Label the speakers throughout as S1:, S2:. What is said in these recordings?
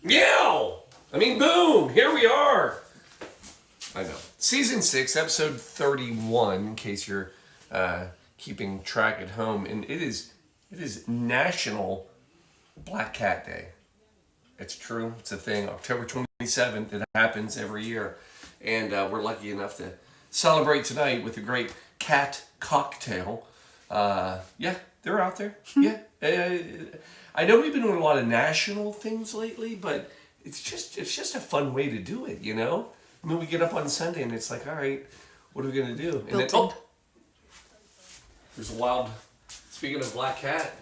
S1: Meow! I mean, boom! Here we are! I know. Season 6, episode 31, in case you're keeping track at home. And it is National Black Cat Day. It's true. It's a thing. October 27th. It happens every year. And we're lucky enough to celebrate tonight with a great cat cocktail. Yeah, they're out there. Yeah. I know we've been doing a lot of national things lately, but it's just a fun way to do it, you know? I mean, we get up on Sunday and it's like, all right, what are we going to do? And then, there's a wild, speaking of black cat,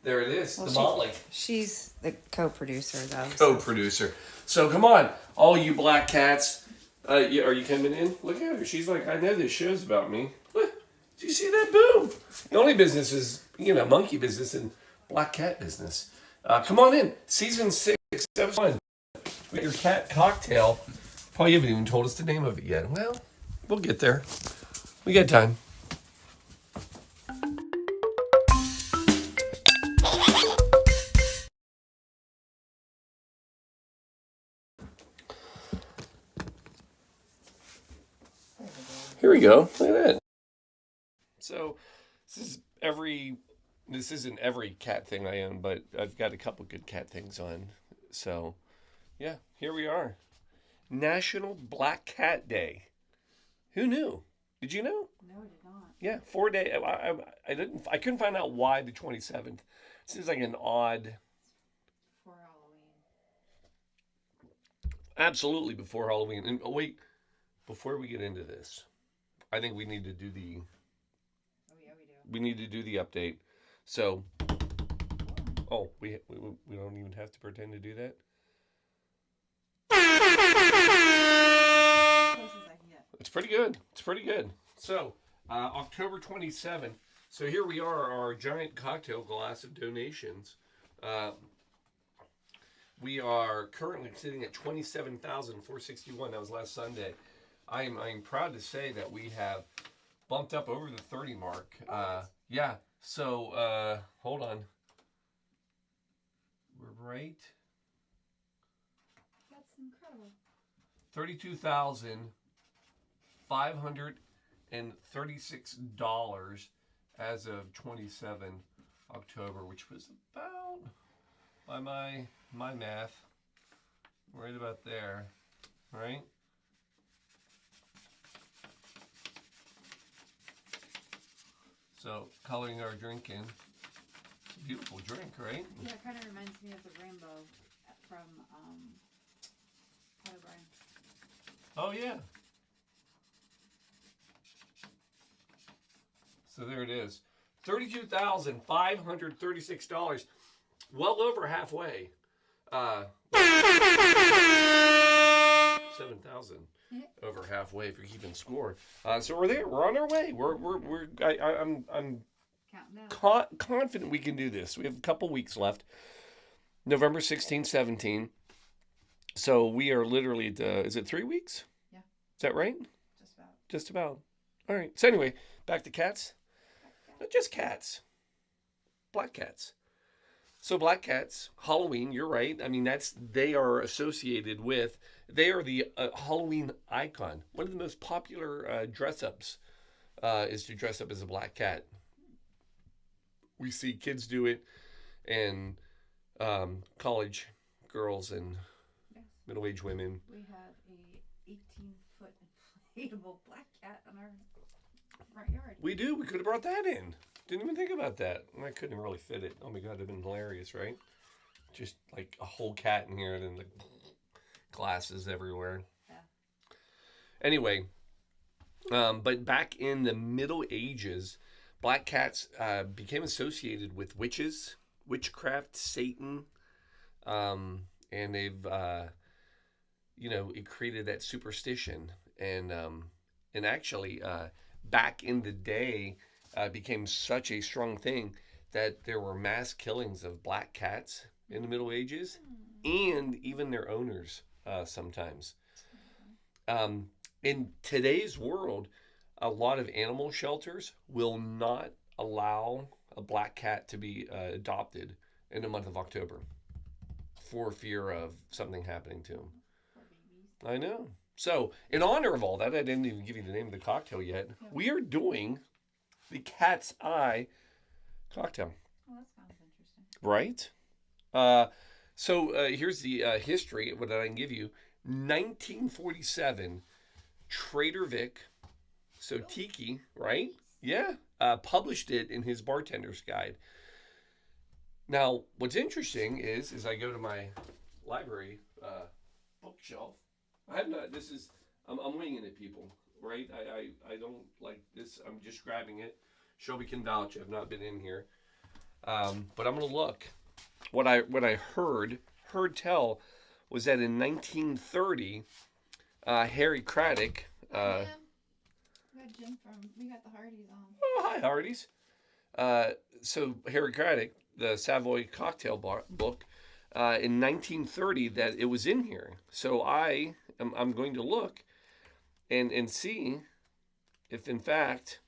S1: there it is, the Molly.
S2: She's the co-producer, though.
S1: Co-producer. So come on, all you black cats. Are you coming in? Look at her. She's like, I know this show's about me. What? Do you see that? Boom. The only business is, monkey business and black cat business. Come on in. Season 6, episode 1. With your cat cocktail. Probably haven't even told us the name of it yet. Well, we'll get there. We got time. Here we go. Look at that. So, this isn't every cat thing I own, but I've got a couple good cat things on. So, yeah, here we are. National Black Cat Day. Who knew? Did you know?
S2: No, I did not.
S1: Yeah, 4 days. I couldn't find out why the 27th. Seems like an odd.
S2: For Halloween.
S1: Absolutely before Halloween. And wait, before we get into this, I think we need to do the.
S2: Oh yeah, we do.
S1: We need to do the update. So. Oh, we don't even have to pretend to do that. It's pretty good. It's pretty good. So, October 27th. So here we are, our giant cocktail glass of donations. We are currently sitting at $27,461. That was last Sunday. I'm proud to say that we have bumped up over the 30 mark. Yeah. So, hold on. We're right.
S2: That's incredible.
S1: $32,536 as of 27 October, which was about, by my math, right about there, right? So, coloring our drink in. It's a beautiful drink, right?
S2: Yeah, it kind of reminds me of the rainbow from Pot O'Brien.
S1: Oh, yeah. So there it is. $32,536. Well over halfway. 7,000 over halfway if you're keeping score. So we're there. We're on our way. I'm confident we can do this. We have a couple weeks left. November 16, 17. So we are literally at, is it 3 weeks?
S2: Yeah.
S1: Is that right?
S2: Just about.
S1: All right. So anyway, back to cats. Not just cats. Black cats. So black cats, Halloween, you're right. I mean, they are associated with, they are the Halloween icon. One of the most popular dress-ups is to dress up as a black cat. We see kids do it, and college girls and middle-aged women.
S2: We have a 18-foot inflatable black cat on our front yard.
S1: We do. We could have brought that in. Didn't even think about that. I couldn't really fit it. Oh my God, it'd have been hilarious, right? Just like a whole cat in here and then the glasses everywhere.
S2: Yeah.
S1: Anyway, but back in the Middle Ages, black cats became associated with witches, witchcraft, Satan, and they've, it created that superstition. And actually, back in the day, became such a strong thing that there were mass killings of black cats in the Middle Ages, and even their owners sometimes. In today's world, a lot of animal shelters will not allow a black cat to be adopted in the month of October. for fear of something happening to him.
S2: Poor babies.
S1: I know. So, in honor of all that, I didn't even give you the name of the cocktail yet.
S2: Yeah.
S1: We are doing the Cat's Eye cocktail.
S2: Well, that sounds interesting.
S1: Right? Here's the history. What did I give you? 1947, Trader Vic, so Tiki, right? Yeah, published it in his bartender's guide. Now, what's interesting is I go to my library bookshelf. I have not. This is I'm winging it, people. Right? I don't like this. I'm just grabbing it. Shelby can vouch. I've not been in here, but I'm gonna look. What I heard tell was that in 1930, Harry Craddock.
S2: We got Jim we got the Hardys on.
S1: Oh, hi Hardys. So Harry Craddock, the Savoy cocktail book, in 1930 that it was in here. So I'm going to look and see if in fact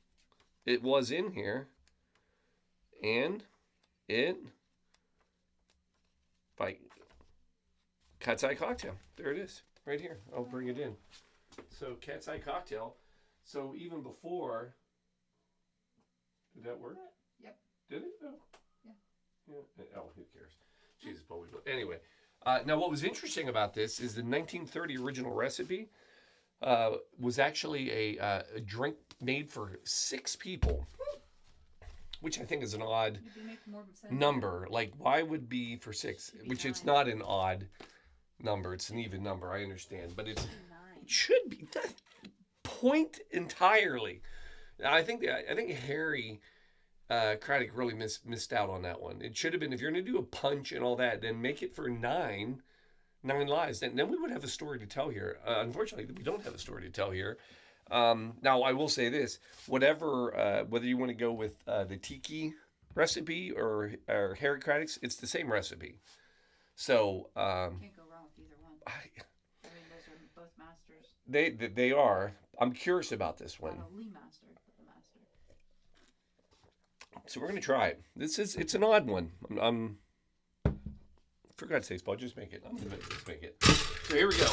S1: it was in here, and it by Cat's Eye cocktail. There it is, right here. I'll bring it in. So Cat's Eye cocktail. So even before, did that work?
S2: Yep.
S1: Did it? Oh.
S2: Yeah.
S1: Yeah. Oh, who cares? Jesus, but we anyway. Now, what was interesting about this is the 1930 original recipe was actually a drink made for 6 people, which I think is an odd number. Like, why would be for 6? Which
S2: 9.
S1: It's not an odd number; it's an even number. I understand, but it should be that point entirely. I think Harry Craddock really missed out on that one. It should have been, if you're going to do a punch and all that, then make it for 9 lives. Then we would have a story to tell here. Unfortunately, we don't have a story to tell here. Now, I will say this: whether you want to go with the Tiki recipe or Harry Craddock's, it's the same recipe. So
S2: Can't go wrong with either one. I mean, those are both masters.
S1: They are. I'm curious about this one.
S2: Not a Lee master, but the master.
S1: So we're gonna try it. It's an odd one. For God's sakes, Paul, just make it. Just make it. So here we go.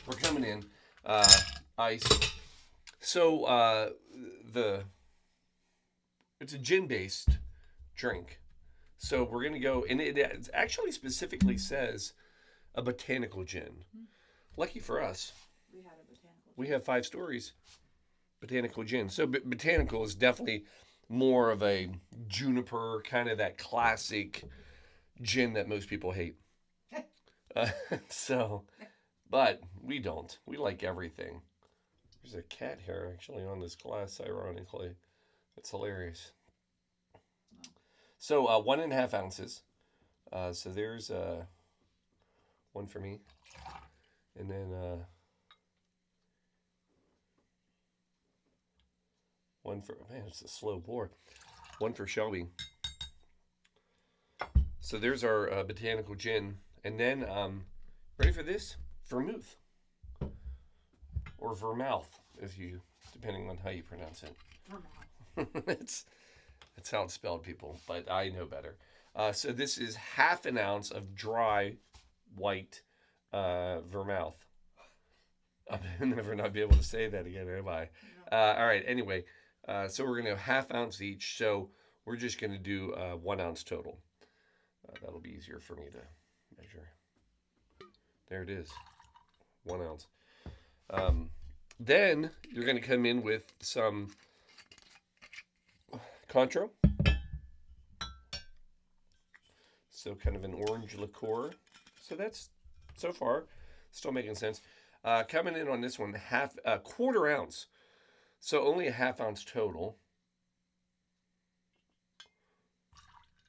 S1: We're coming in. Ice. So it's a gin-based drink. So we're gonna go, and it actually specifically says a botanical gin. Mm-hmm. Lucky for us,
S2: we had a botanical.
S1: We have 5 stories. Botanical gin. So botanical is definitely more of a juniper, kind of that classic gin that most people hate. But we don't. We like everything. There's a cat hair actually on this glass, ironically. It's hilarious. So 1.5 ounces. So there's 1 for me. And then 1 for, man, it's a slow pour. 1 for Shelby. So there's our botanical gin. And then, ready for this? Vermouth. Or Vermouth, depending on how you pronounce it.
S2: Vermouth.
S1: That's how it's spelled, people. But I know better. So this is 1/2 ounce of dry white Vermouth. I'll never not be able to say that again, am I? No. All right, anyway. So we're going to 1/2 ounce each. So we're just going to do 1 ounce total. That'll be easier for me to measure. There it is. 1 ounce. Then you're going to come in with some Cointreau. So kind of an orange liqueur. So that's, so far, still making sense. Coming in on this one, 1/4 ounce. So only a 1/2 ounce total.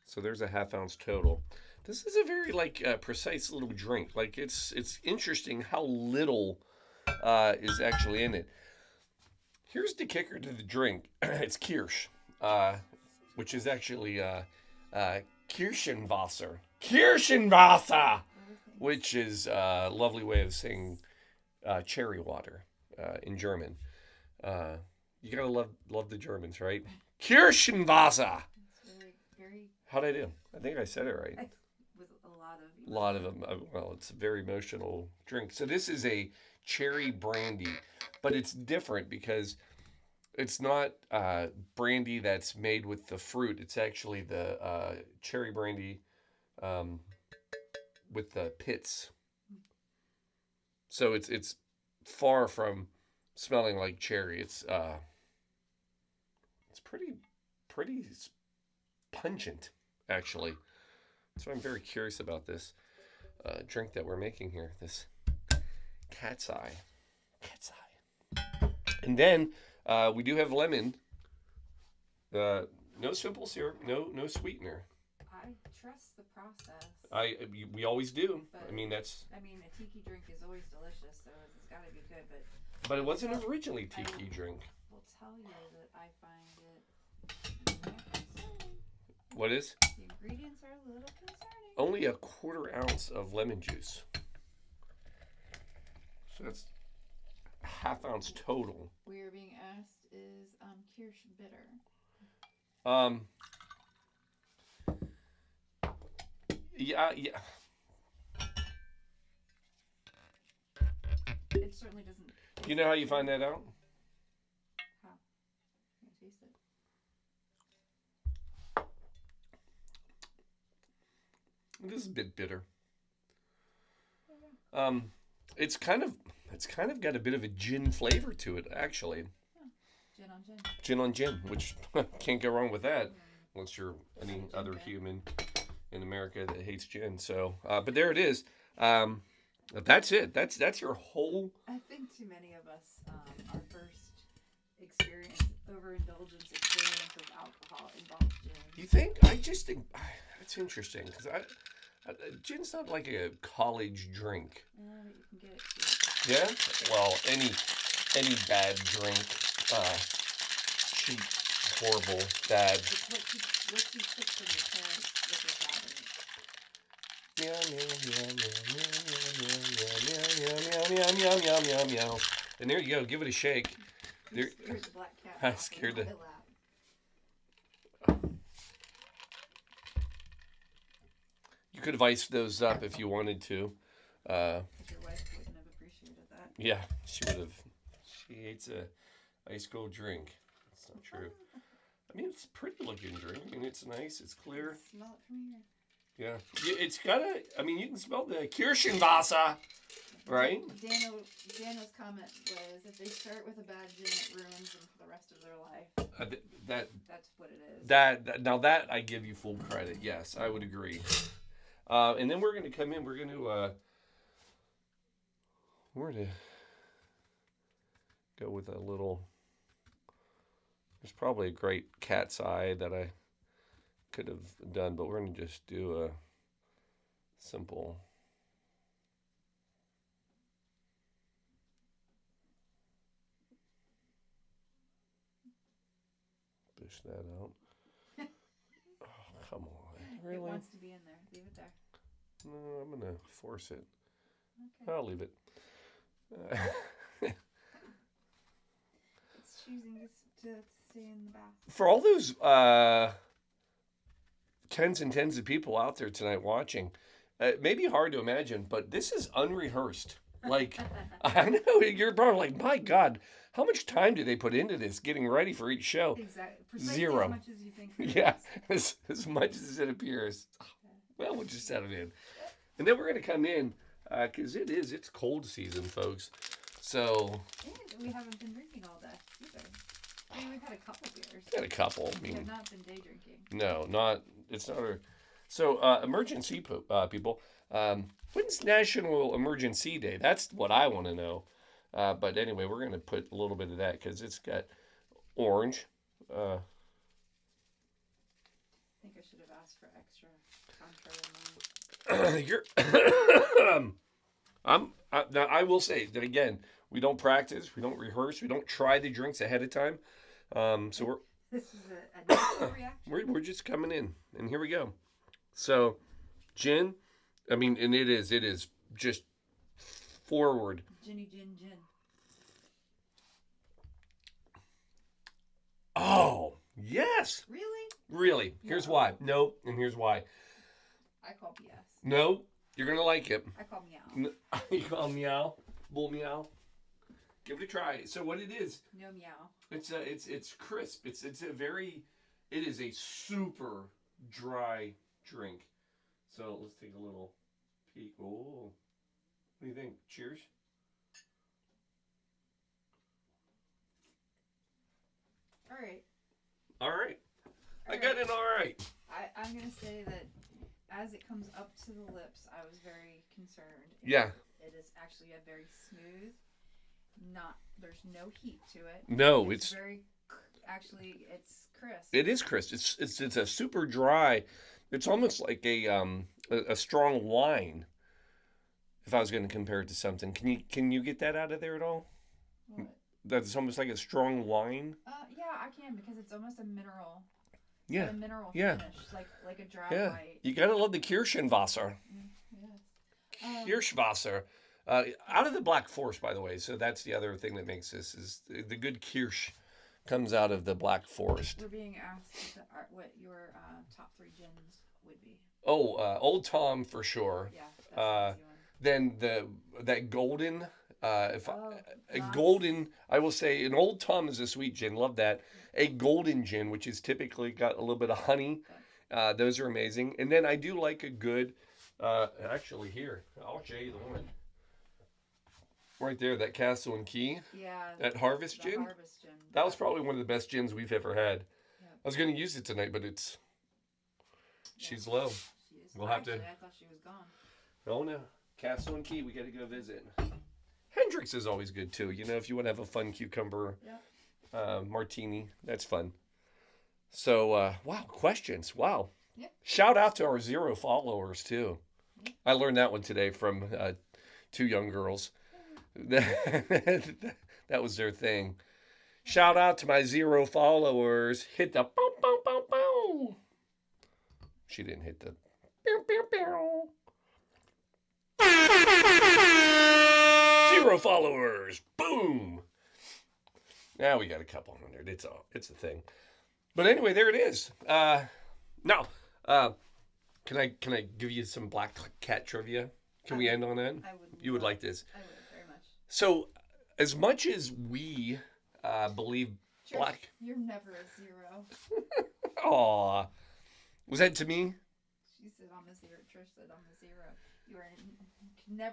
S1: So there's a 1/2 ounce total. This is a very precise little drink. Like it's interesting how little is actually in it. Here's the kicker to the drink. It's Kirsch, which is actually Kirschenwasser. Kirschenwasser, which is a lovely way of saying cherry water in German. You gotta love the Germans, right? Kirschenwasser.
S2: It's very, very.
S1: How'd I do? I think I said it right.
S2: With a lot of
S1: lot of them. Well, it's a very emotional drink. So this is a cherry brandy, but it's different because it's not brandy that's made with the fruit. It's actually the cherry brandy um, with the pits. So it's far from smelling like cherry. It's pretty pungent, actually. So I'm very curious about this drink that we're making here. This cat's eye. Cat's eye. And then we do have lemon. No simple syrup. No sweetener.
S2: I trust the process.
S1: We always do.
S2: But,
S1: I mean, that's.
S2: I mean, a tiki drink is always delicious, so it's got to be good.
S1: But it wasn't originally tiki drink.
S2: Will tell you that I find it.
S1: What is?
S2: The ingredients are a little concerning.
S1: Only a 1/4 ounce of lemon juice. So that's a 1/2 ounce total.
S2: We are being asked, is Kirsch bitter?
S1: Yeah.
S2: It certainly doesn't.
S1: You know how you find that out?
S2: How? Can I taste it?
S1: This is a bit bitter. It's kind of got a bit of a gin flavor to it, actually.
S2: Oh, gin on gin.
S1: Gin on gin, which can't go wrong with that, unless you're any other human in America that hates gin. So, but there it is. That's it. That's your whole.
S2: I think too many of us, our first overindulgence experience with alcohol involves gin.
S1: You think? I just think that's interesting because gin's not like a college drink.
S2: But you can get it cheap.
S1: Yeah. Well, any bad drink, cheap, horrible, bad.
S2: It's what you took from your parents with your father.
S1: Meow. And there you go. Give it a shake.
S2: You scared the black cat.
S1: I scared the. You could have iced those up if you wanted to.
S2: Your wife wouldn't have appreciated that.
S1: Yeah, she would have. She hates a ice cold drink. That's not true. I mean, it's a pretty looking drink. I mean, it's nice. It's clear.
S2: Smell it from here.
S1: Yeah, it's got a. I mean, you can smell the Kirschenwasser, right?
S2: Daniel's comment was, if they start with a bad gin, it ruins them for the rest of their life. That's what it is.
S1: Now that I give you full credit. Yes, I would agree. And then we're going to come in. We're going to go with a little. There's probably a great cat's eye that I could have done, but we're going to just do a simple. Push that out. Oh, come on. Really?
S2: It wants to be in there. Leave it there.
S1: No, I'm going to force it.
S2: Okay.
S1: I'll leave it.
S2: It's choosing to stay in the bath.
S1: For all those tens and tens of people out there tonight watching, it may be hard to imagine, but this is unrehearsed. Like, I know you're probably like, my God, how much time do they put into this, getting ready for each show?
S2: Exactly. Precisely
S1: Zero.
S2: as much as you think.
S1: Yeah, as much as it appears. Well, we'll just set it in. And then we're going to come in, because it's cold season, folks. So.
S2: And we haven't been drinking all day either. I mean, we've had a couple beers.
S1: Had a couple.
S2: We have not been day drinking.
S1: No, it's not a. So, emergency people. When's National Emergency Day? That's what I want to know. But anyway, we're going to put a little bit of that because it's got orange.
S2: I think I should have asked for extra Cointreau.
S1: Now I will say that again. We don't practice. We don't rehearse. We don't try the drinks ahead of time. So
S2: This is a natural reaction.
S1: we're just coming in, and here we go. So, gin. I mean, and it is just forward.
S2: Ginny gin gin.
S1: Oh, yes.
S2: Really?
S1: Really. Here's why. No, and here's why.
S2: I call BS.
S1: No, you're going to like it.
S2: I call meow.
S1: You call meow? Bull meow? Give it a try. So what it is?
S2: No meow.
S1: It's crisp. It is a super dry drink. So let's take a little peek. Oh, what do you think? Cheers.
S2: All right.
S1: All right. I got an all right.
S2: I'm gonna say that as it comes up to the lips, I was very concerned.
S1: Yeah.
S2: It is actually a very smooth. There's no heat to it.
S1: No,
S2: it's very. Actually, it's crisp.
S1: It is crisp. It's a super dry. It's almost like a strong wine. If I was going to compare it to something, can you get that out of there at all?
S2: What?
S1: That's almost like a strong wine.
S2: Yeah, I can because it's almost a mineral.
S1: Yeah.
S2: A mineral
S1: Yeah.
S2: finish, like a dry
S1: Yeah.
S2: white.
S1: You gotta love the Kirschenwasser.
S2: Yes.
S1: Kirschwasser. Out of the Black Forest, by the way. So that's the other thing that makes this is the good Kirsch comes out of the Black Forest.
S2: We're being asked what your top 3 gins would be.
S1: Oh, Old Tom for sure.
S2: Yeah, that's an easy one.
S1: Then that golden.
S2: Nice.
S1: Golden, I will say, an Old Tom is a sweet gin. Love that. A golden gin, which is typically got a little bit of honey. Those are amazing. And then I do like a good. Actually, here I'll show you the one. Right there, that Castle and Key.
S2: Yeah.
S1: That Harvest gin.
S2: Harvest gin.
S1: That was probably one of the best gins we've ever had.
S2: Yeah.
S1: I was going to use it tonight, but she's low.
S2: She is.
S1: We'll have to.
S2: I thought she was gone.
S1: Oh no, Castle and Key. We got to go visit. Hendrix is always good too. You know, if you want to have a fun cucumber martini, that's fun. So, wow, questions. Wow.
S2: Yep.
S1: Shout out to our 0 followers too. Yep. I learned that one today from 2 young girls. That was their thing. Shout out to my 0 followers. Hit the bow, bow, bow, bow. She didn't hit the bow, bow, bow. 0 followers. Boom. Now we got a couple hundred. It's a thing. But anyway, there it is. Now, can I give you some black cat trivia? Can we end on that?
S2: I would.
S1: You would like this.
S2: I would very much.
S1: So, as much as we believe
S2: Trish,
S1: black.
S2: You're never a 0.
S1: Aw, was that to me?
S2: She said I'm a 0. Trish said I'm a 0. You are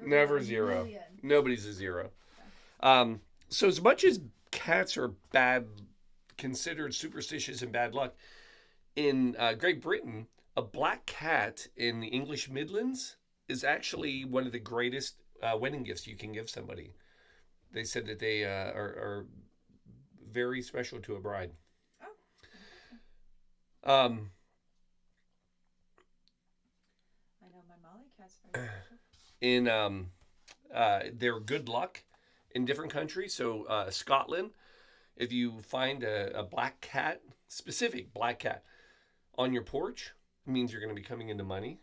S1: Never
S2: a
S1: 0.
S2: million.
S1: Nobody's a 0.
S2: Okay.
S1: So as much as cats are bad, considered superstitious and bad luck, in Great Britain, a black cat in the English Midlands is actually one of the greatest wedding gifts you can give somebody. They said that they are very special to a bride.
S2: Oh. I know my Molly cat's very special.
S1: They're good luck in different countries. So Scotland, if you find a black cat, specific black cat, on your porch, it means you're going to be coming into money.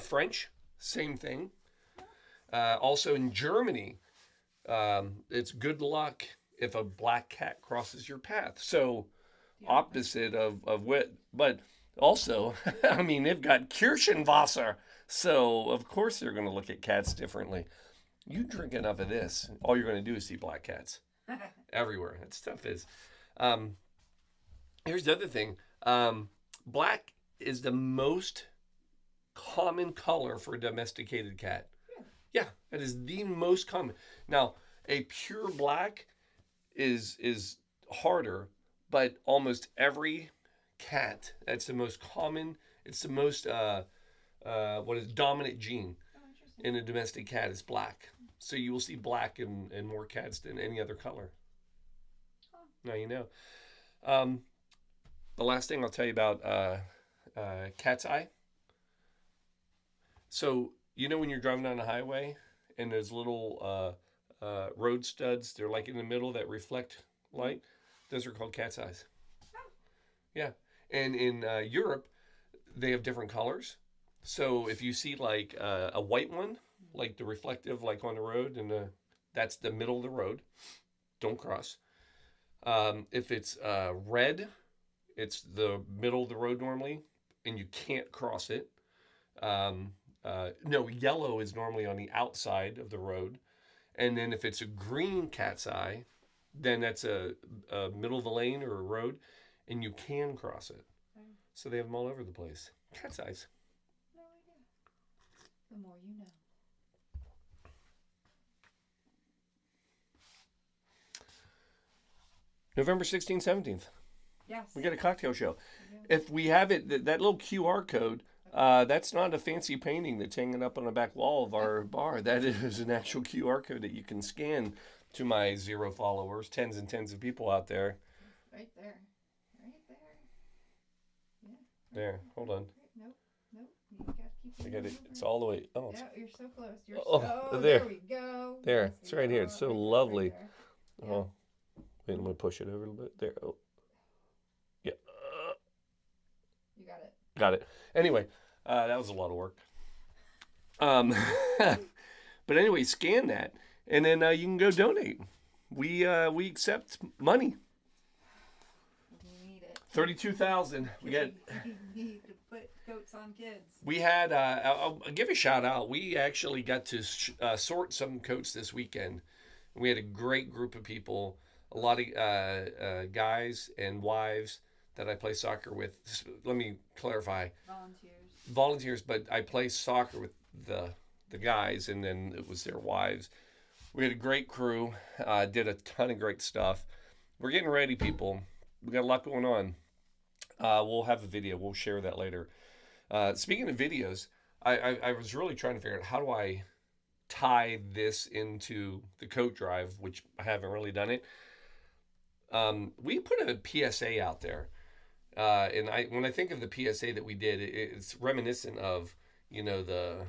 S1: French, same thing. Also in Germany, it's good luck if a black cat crosses your path. So opposite of what, but also, I mean, they've got Kirschenwasser. So of course they're going to look at cats differently. You drink enough of this, all you're going to do is see black cats everywhere. That stuff is. Here's the other thing. Black is the most common color for a domesticated cat. Yeah, that is the most common. Now, a pure black is harder, but almost every cat, that's the most common, it's the most dominant gene in a domestic cat is black. So you will see black in more cats than any other color. Now you know. The last thing I'll tell you about cat's eye. So, you know when you're driving down the highway and there's little road studs, they're like in the middle that reflect light? Those are called cat's eyes. Yeah. And in Europe, they have different colors. So if you see like a white one, like the reflective, like on the road, and that's the middle of the road, don't cross. If it's red, it's the middle of the road normally, and you can't cross it. No, yellow is normally on the outside of the road. And then if it's a green cat's eye, then that's a middle of the lane or a road, and you can cross it. So they have them all over the place. Cat's eyes.
S2: No idea. The more you know.
S1: November 16th, 17th.
S2: Yes.
S1: We got a cocktail show. If we have it, that little QR code, that's not a fancy painting that's hanging up on the back wall of our bar. That is an actual QR code that you can scan to my 0 followers, tens and tens of people out there.
S2: Right there. Right there. Yeah.
S1: There. Hold on.
S2: Nope. You gotta keep
S1: I got it. It's all the way. Oh,
S2: yeah, you're so close.
S1: there
S2: we go.
S1: There.
S2: Yes,
S1: It's right here. It's so
S2: right there,
S1: lovely.
S2: right there.
S1: Oh, wait, I'm going to push it over a little bit. There. Oh. Yeah.
S2: You got it.
S1: Got it. Anyway, that was a lot of work. But anyway, scan that, and then you can go donate. We accept money.
S2: We need it.
S1: 32,000. We got.
S2: We need to put coats on kids.
S1: We had. I'll give a shout out. We actually got to sort some coats this weekend. We had a great group of people. A lot of guys and wives that I play soccer with. Let me clarify. Volunteers, but I play soccer with the guys, and then it was their wives. We had a great crew. Did a ton of great stuff. We're getting ready, people. We got a lot going on. We'll have a video. We'll share that later. Speaking of videos, I was really trying to figure out how do I tie this into the coat drive, which I haven't really done it. We put a PSA out there. And when I think of the PSA that we did, it's reminiscent of, the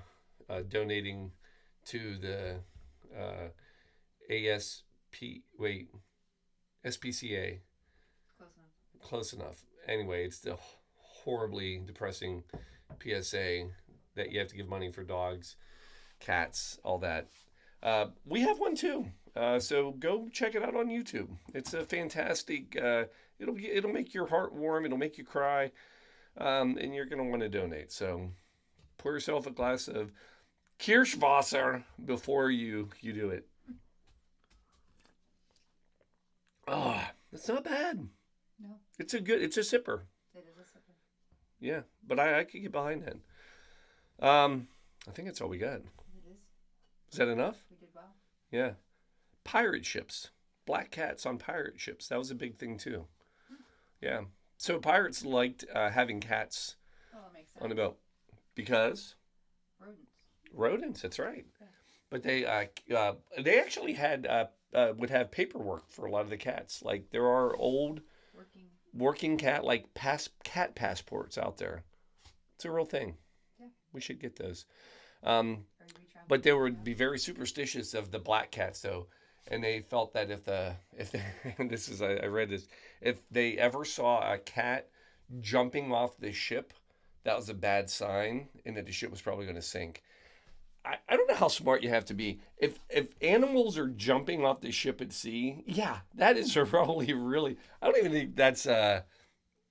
S1: donating to the SPCA. Close enough. Anyway, it's the horribly depressing PSA that you have to give money for dogs, cats, all that. We have one too. So go check it out on YouTube. It's a fantastic. It'll make your heart warm. It'll make you cry, and you're gonna want to donate. So pour yourself a glass of Kirschwasser before you do it. Oh, it's not bad.
S2: No.
S1: It's a sipper.
S2: It is a sipper.
S1: Yeah, but I could get behind that. I think that's all we got.
S2: It is.
S1: Is that enough?
S2: We did well.
S1: Yeah. Pirate ships. Black cats on pirate ships. That was a big thing too. Yeah. So pirates liked having cats
S2: That makes sense.
S1: on the boat because
S2: Rodents.
S1: That's right. Yeah. But they actually had would have paperwork for a lot of the cats. Like there are old working cat cat passports out there. It's a real thing. Yeah. We should get those. But they would be very superstitious of the black cats though. And they felt that if I read this, if they ever saw a cat jumping off the ship, that was a bad sign, and that the ship was probably going to sink. I don't know how smart you have to be. If animals are jumping off the ship at sea, yeah, that is probably really. I don't even think that's. I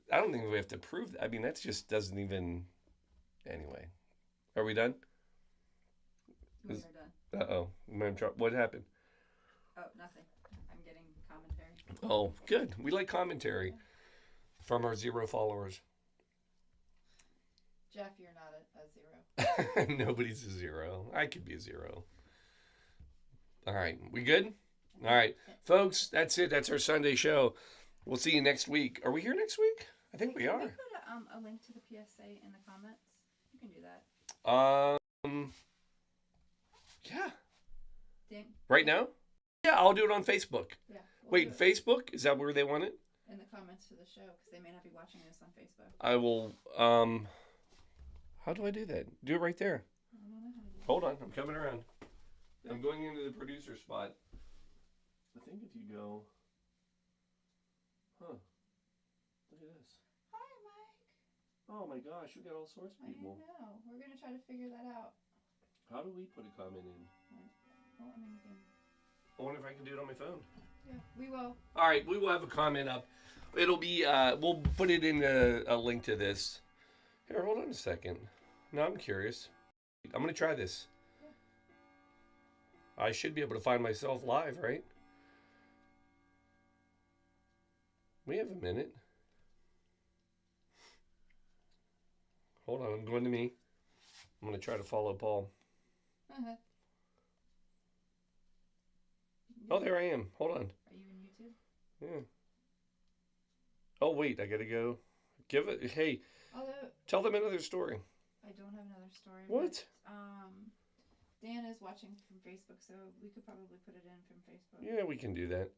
S1: don't think we have to prove that. I mean, that just doesn't even. Anyway, are we done?
S2: We are done.
S1: What happened?
S2: Oh, nothing. I'm getting commentary.
S1: Oh, good. We like commentary from our 0 followers.
S2: Jeff, you're not a 0.
S1: Nobody's a 0. I could be a 0. All right. We good? All right. Folks, that's it. That's our Sunday show. We'll see you next week. Are we here next week? I think we are.
S2: Can we put a link to the PSA in the comments? You can do that.
S1: Yeah.
S2: Dan?
S1: Right now? Yeah, I'll do it on Facebook.
S2: Yeah.
S1: Wait, Facebook? Is that where they want it?
S2: In the comments to the show, because they may not be watching this on Facebook.
S1: I will, how do I do that? Do it right there.
S2: I don't know how to do that.
S1: Hold on, I'm coming around. I'm going into the producer spot. I think if you go, look at this.
S2: Hi, Mike.
S1: Oh my gosh, we got all sorts of people.
S2: I know. We're going to try to figure that out.
S1: How do we put a comment in?
S2: Well, I mean, we can...
S1: I wonder if I can do it on my phone.
S2: Yeah, we will.
S1: All right, we will have a comment up. It'll be, we'll put it in a link to this. Here, hold on a second. No, I'm curious. I'm going to try this. I should be able to find myself live, right? We have a minute. Hold on, I'm going to me. I'm going to try to follow Paul. Oh, there I am. Hold on.
S2: Are you in YouTube?
S1: Yeah. Oh, wait, I got to go. Give it. Hey, tell them another story.
S2: I don't have another story.
S1: What?
S2: But, Dan is watching from Facebook, so we could probably put it in from Facebook.
S1: Yeah, we can do that.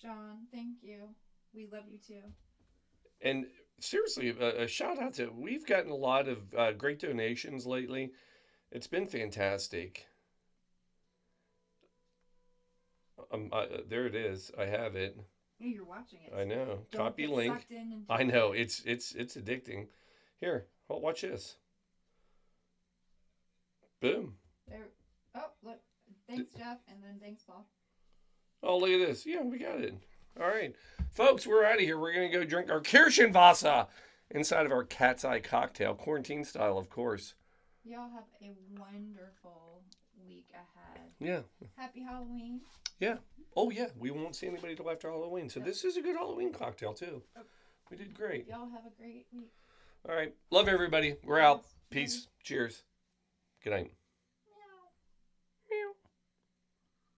S2: Sean, thank you. We love you too.
S1: And seriously, a shout out to, we've gotten a lot of great donations lately. It's been fantastic. There it is. I have it.
S2: Yeah, you're watching it.
S1: I know.
S2: Don't
S1: Copy
S2: get
S1: link.
S2: sucked in
S1: I know. It's addicting. Here, watch this. Boom.
S2: There. Oh, look. Thanks, Jeff, and then thanks, Paul.
S1: Oh, look at this. Yeah, we got it. All right. Folks, we're out of here. We're going to go drink our Kirschenwasser inside of our cat's eye cocktail. Quarantine style, of course.
S2: Y'all have a wonderful week ahead.
S1: Yeah.
S2: Happy Halloween.
S1: Yeah. Oh, yeah. We won't see anybody till after Halloween. So this is a good Halloween cocktail, too. We did great.
S2: Y'all have a great week.
S1: All right. Love everybody. We're out. Peace. Cheers. Good night.